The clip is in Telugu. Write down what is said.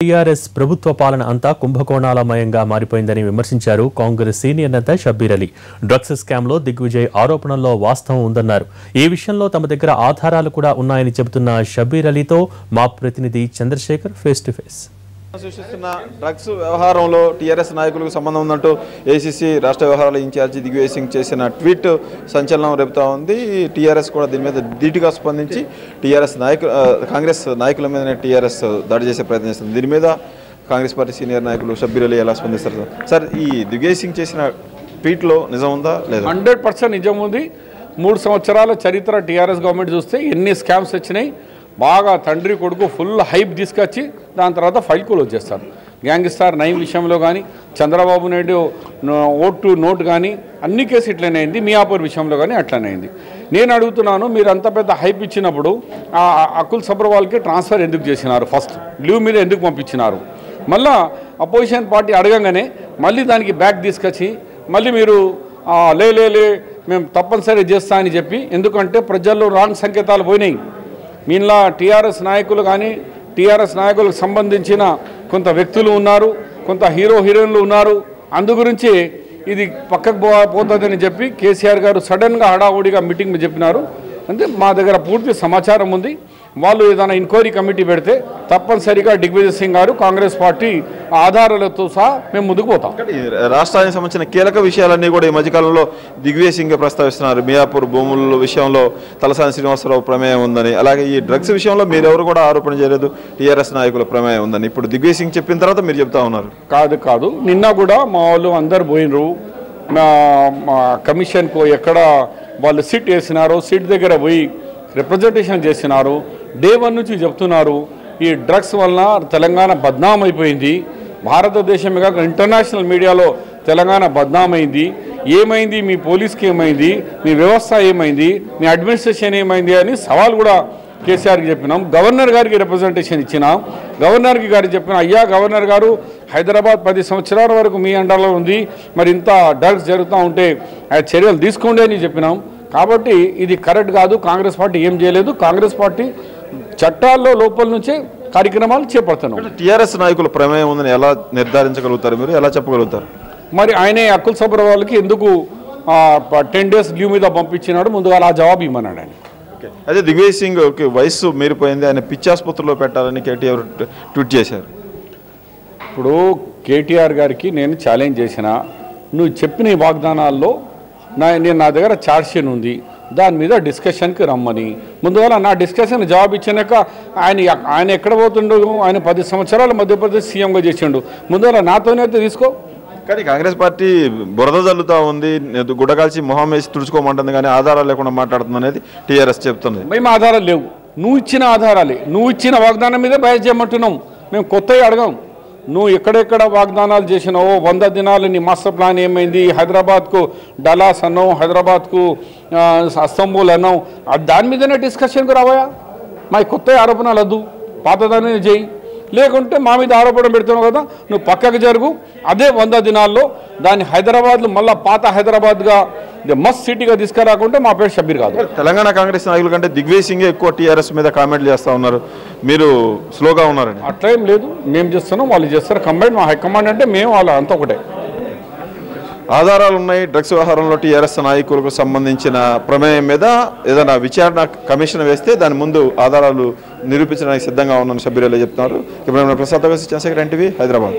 టీఆర్ఎస్ ప్రభుత్వ పాలన అంతా కుంభకోణాలమయంగా మారిపోయిందని విమర్శించారు కాంగ్రెస్ సీనియర్ నేత షబ్బీర్ అలీ. డ్రగ్స్ స్కామ్లో దిగ్విజయ్ ఆరోపణల్లో వాస్తవం ఉందన్నారు. ఈ విషయంలో తమ దగ్గర ఆధారాలు కూడా ఉన్నాయని చెబుతున్న షబ్బీర్ అలీతో మా ప్రతినిధి చంద్రశేఖర్ ఫేస్ టు ఫేస్. సృష్టిస్తున్న డ్రగ్స్ వ్యవహారంలో టీఆర్ఎస్ నాయకులకు సంబంధం ఉందంటూ ఏసీసీ రాష్ట్ర వ్యవహారాల ఇన్ఛార్జి దిగ్విజయ్ సింగ్ చేసిన ట్వీట్ సంచలనం రేపుతా ఉంది. టీఆర్ఎస్ కూడా దీని మీద ధీటుగా స్పందించి కాంగ్రెస్ నాయకుల మీదనే టీఆర్ఎస్ దాడి చేసే ప్రయత్నం చేస్తుంది. దీని మీద కాంగ్రెస్ పార్టీ సీనియర్ నాయకులు షబ్బీర్ అలీ ఎలా స్పందిస్తారు సార్? ఈ దిగ్విజయ్ సింగ్ చేసిన ట్వీట్లో నిజం ఉందా లేదా? 100% నిజం ఉంది. 3 సంవత్సరాల చరిత్ర టీఆర్ఎస్ గవర్నమెంట్ చూస్తే ఎన్ని స్కామ్స్ వచ్చినాయి. బాగా తండ్రి కొడుకు ఫుల్ హైప్ తీసుకొచ్చి దాని తర్వాత ఫైల్ క్లోజ్ చేస్తారు. గ్యాంగ్స్టార్ 9 విషయంలో కానీ, Chandrababu Naidu vote to note కానీ అన్ని కేసు ఇట్లనే అయింది. మియాపూర్ విషయంలో కానీ అట్లనే అయింది. నేను అడుగుతున్నాను, మీరు అంత పెద్ద హైప్ ఇచ్చినప్పుడు ఆ అకుల్ సబ్రవాల్కి ట్రాన్స్ఫర్ ఎందుకు చేసినారు? ఫస్ట్ లీవ్ మీద ఎందుకు పంపించినారు? మళ్ళా అపోజిషన్ పార్టీ అడగంగానే మళ్ళీ దానికి బ్యాక్ తీసుకొచ్చి మళ్ళీ మీరు లే మేము తప్పనిసరి చేస్తా అని చెప్పి, ఎందుకంటే ప్రజల్లో రాంగ్ సంకేతాలు పోయినాయి. మీలా టీఆర్ఎస్ నాయకులు కానీ, టీఆర్ఎస్ నాయకులకు సంబంధించిన కొంత వ్యక్తులు ఉన్నారు, కొంత హీరోయిన్లు ఉన్నారు. అందు గురించి ఇది పక్కకు పోతుందని చెప్పి కేసీఆర్ గారు సడన్గా హడావుడిగా మీటింగ్ చెప్పినారు. అంటే మా దగ్గర పూర్తి సమాచారం ఉంది. వాళ్ళు ఏదైనా ఎంక్వైరీ కమిటీ పెడితే తప్పనిసరిగా దిగ్విజయ్ సింగ్ గారు కాంగ్రెస్ పార్టీ ఆధారాలతో సహా మేము ముందుకు పోతాం. రాష్ట్రానికి సంబంధించిన కీలక విషయాలన్నీ కూడా ఈ మధ్యకాలంలో దిగ్విజయ్ సింగ్ ప్రస్తావిస్తున్నారు. మియాపూర్ భూముల విషయంలో తలసాని శ్రీనివాసరావు ప్రమేయం ఉందని, అలాగే ఈ డ్రగ్స్ విషయంలో మీరెవరు కూడా ఆరోపణ చేయలేదు టీఆర్ఎస్ నాయకుల ప్రమేయం ఉందని. ఇప్పుడు దిగ్విజయ్ సింగ్ చెప్పిన తర్వాత మీరు చెప్తా ఉన్నారు. కాదు నిన్న కూడా మా వాళ్ళు అందరు పోయినరు. మా కమిషన్కు ఎక్కడ వాళ్ళు సిట్ వేసినారో సిట్ దగ్గర పోయి రిప్రజెంటేషన్ చేసినారు. డే 1 నుంచి చెప్తున్నారు, ఈ డ్రగ్స్ వలన తెలంగాణ బద్నాం అయిపోయింది. భారతదేశమే కాక ఇంటర్నేషనల్ మీడియాలో తెలంగాణ బద్నాం అయింది. ఏమైంది? మీ పోలీస్కి ఏమైంది? మీ వ్యవస్థ ఏమైంది? మీ అడ్మినిస్ట్రేషన్ ఏమైంది అని సవాల్ కూడా కేసీఆర్కి చెప్పినాం. గవర్నర్ గారికి రిప్రజెంటేషన్ ఇచ్చినాం. గవర్నర్కి గారికి చెప్పిన, అయ్యా గవర్నర్ గారు, హైదరాబాద్ 10 సంవత్సరాల వరకు మీ అండర్లో ఉంది, మరి ఇంత డ్రగ్స్ జరుగుతూ ఉంటే చర్యలు తీసుకోండి అని చెప్పినాం. కాబట్టి ఇది కరెక్ట్ కాదు. కాంగ్రెస్ పార్టీ ఏం చేయలేదు. కాంగ్రెస్ పార్టీ చట్టాల్లో లోపల నుంచే కార్యక్రమాలు చేపడుతున్నాం. టీఆర్ఎస్ నాయకుల ప్రమేయం ఉందని ఎలా నిర్ధారించగలుగుతారు? మీరు ఎలా చెప్పగలుగుతారు? మరి ఆయనే అకుల్ సబ్రవాల్కి ఎందుకు 10 days లీవ్ మీద పంపించినాడు? ముందుగా ఆ జవాబు ఇమ్మన్నాడు ఆయన. అదే దిగ్విజయ్ సింగ్ వయస్సు మీరిపోయింది, ఆయన పిచ్చి ఆసుపత్రిలో పెట్టాలని కేటీఆర్ ట్వీట్ చేశారు. ఇప్పుడు కేటీఆర్ గారికి నేను ఛాలెంజ్ చేసిన, నువ్వు చెప్పిన ఈ వాగ్దానాల్లో నేను నా దగ్గర ఛార్జ్షీట్ ఉంది, దాని మీద డిస్కషన్కి రమ్మని. ముందుగా నా డిస్కషన్ జవాబు ఇచ్చినాక ఆయన ఎక్కడ పోతుండో, ఆయన 10 సంవత్సరాలు మధ్యప్రదేశ్ సీఎంగా చేసిండు. ముందుగా నాతోనే అయితే తీసుకో. కానీ కాంగ్రెస్ పార్టీ బురద జల్లుతా ఉంది, గుడ్డకాల్చి మొహం వేసి తుడుచుకోమంటుంది, కానీ ఆధారాలు లేకుండా మాట్లాడుతుంది అనేది టీఆర్ఎస్ చెప్తుంది. మేము ఆధారాలు లేవు, నువ్వు ఇచ్చిన ఆధారాలే, నువ్వు ఇచ్చిన వాగ్దానం మీద బయట చేయమంటున్నాం. మేము కొత్తవి అడగాం. నువ్వు ఎక్కడెక్కడ వాగ్దానాలు చేసినావో, 100 దినాలు నీ మాస్టర్ ప్లాన్ ఏమైంది, హైదరాబాద్కు డలాస్ అన్నావు, హైదరాబాద్కు అస్తంబుల్ అన్నావు, దాని మీదనే డిస్కషన్కి రావాయా? మా కొత్త ఆరోపణలు వద్దు, పాతదాన్ని చేయి. లేకుంటే మా మీద ఆరోపణ పెడుతున్నావు కదా, నువ్వు పక్కకు జరుగు. అదే 100 దినాల్లో దాన్ని హైదరాబాద్లో మళ్ళీ పాత హైదరాబాద్గా మస్త్ సిటీగా తీసుకురాకుంటే మా పేరు షబ్బీర్ కాదు. తెలంగాణ కాంగ్రెస్ నాయకుల కంటే దిగ్విజయ్ సింగ్ ఎక్కువ టీఆర్ఎస్ మీద కామెంట్లు చేస్తూ ఉన్నారు, మీరు స్లోగా ఉన్నారని. అట్లా ఏం లేదు, మేము చేస్తున్నాం, వాళ్ళు చేస్తారు. కంబైన్ మా హైకమాండ్ అంటే మేము వాళ్ళు అంతా ఒకటే. ఆధారాలు ఉన్నాయి. డ్రగ్స్ వ్యవహారంలో టీఆర్ఎస్ నాయకులకు సంబంధించిన ప్రమేయం మీద ఏదైనా విచారణ కమిషన్ వేస్తే దాని ముందు ఆధారాలు నిరూపించడానికి సిద్ధంగా ఉన్నాను షబ్బీర్ అలీ చెప్తున్నారు. ఇప్పుడు ప్రసాద్ చంద్రశేఖర్ ఎన్టీవీ, హైదరాబాద్.